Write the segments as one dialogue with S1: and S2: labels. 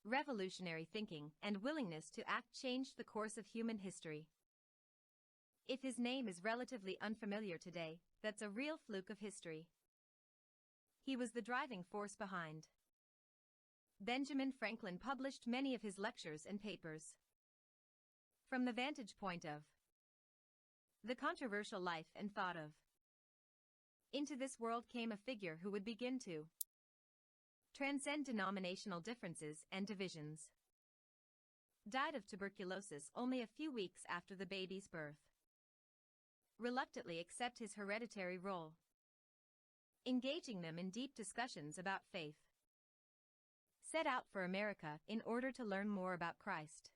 S1: revolutionary thinking, and willingness to act changed the course of human history. If his name is relatively unfamiliar today, that's a real fluke of history. He was the driving force behind. Benjamin Franklin published many of his lectures and papers. From the vantage point of the controversial life and thought of into this world came a figure who would begin to transcend denominational differences and divisions. Died of tuberculosis only a few weeks after the baby's birth. Reluctantly accept his hereditary role, engaging them in deep discussions about faith. Set out for America in order to learn more about Christ,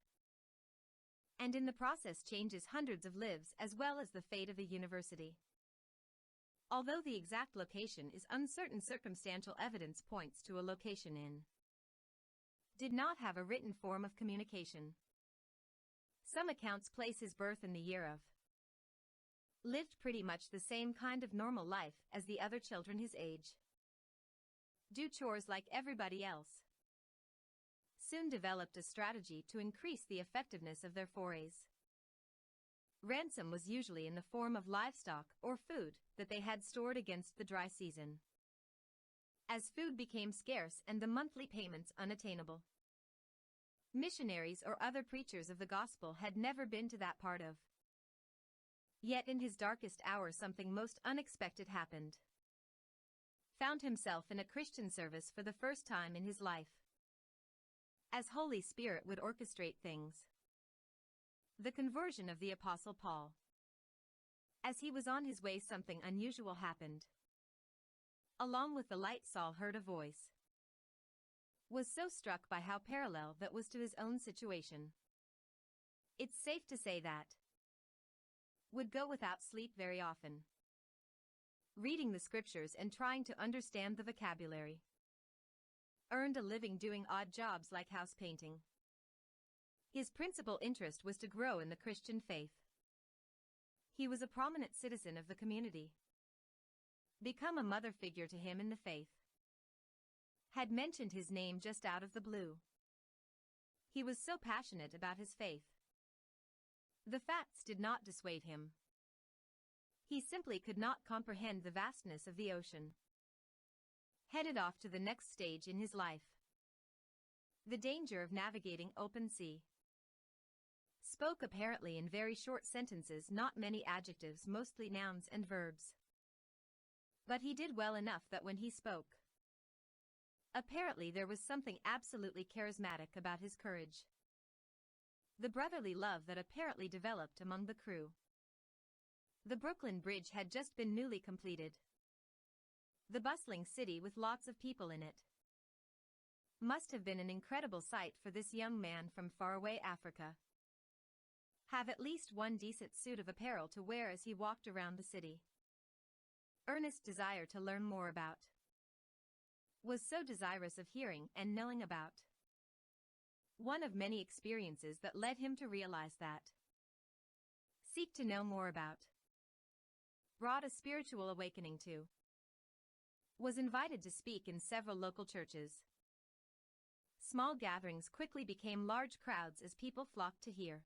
S1: and in the process changes hundreds of lives as well as the fate of the university. Although the exact location is uncertain, circumstantial evidence points to a location in did not have a written form of communication. Some accounts place his birth in the year of lived pretty much the same kind of normal life as the other children his age. Do chores like everybody else. Soon developed a strategy to increase the effectiveness of their forays. Ransom was usually in the form of livestock or food that they had stored against the dry season. As food became scarce and the monthly payments unattainable, missionaries or other preachers of the gospel had never been to that part of. Yet in his darkest hour something most unexpected happened. Found himself in a Christian service for the first time in his life. As Holy Spirit would orchestrate things. The conversion of the Apostle Paul. As he was on his way, something unusual happened. Along with the light, Saul heard a voice. Was so struck by how parallel that was to his own situation. It's safe to say that would go without sleep very often, reading the scriptures and trying to understand the vocabulary. Earned a living doing odd jobs like house painting. His principal interest was to grow in the Christian faith. He was a prominent citizen of the community. Become a mother figure to him in the faith. Had mentioned his name just out of the blue. He was so passionate about his faith. The facts did not dissuade him. He simply could not comprehend the vastness of the ocean. Headed off to the next stage in his life. The danger of navigating open sea. Spoke apparently in very short sentences, not many adjectives, mostly nouns and verbs. But he did well enough that when he spoke, apparently there was something absolutely charismatic about his courage. The brotherly love that apparently developed among the crew. The Brooklyn Bridge had just been newly completed. The bustling city with lots of people in it must have been an incredible sight for this young man from faraway Africa. Have at least one decent suit of apparel to wear as he walked around the city. Earnest desire to learn more about. Was so desirous of hearing and knowing about. One of many experiences that led him to realize that. Seek to know more about. Brought a spiritual awakening to. Was invited to speak in several local churches. Small gatherings quickly became large crowds as people flocked to hear.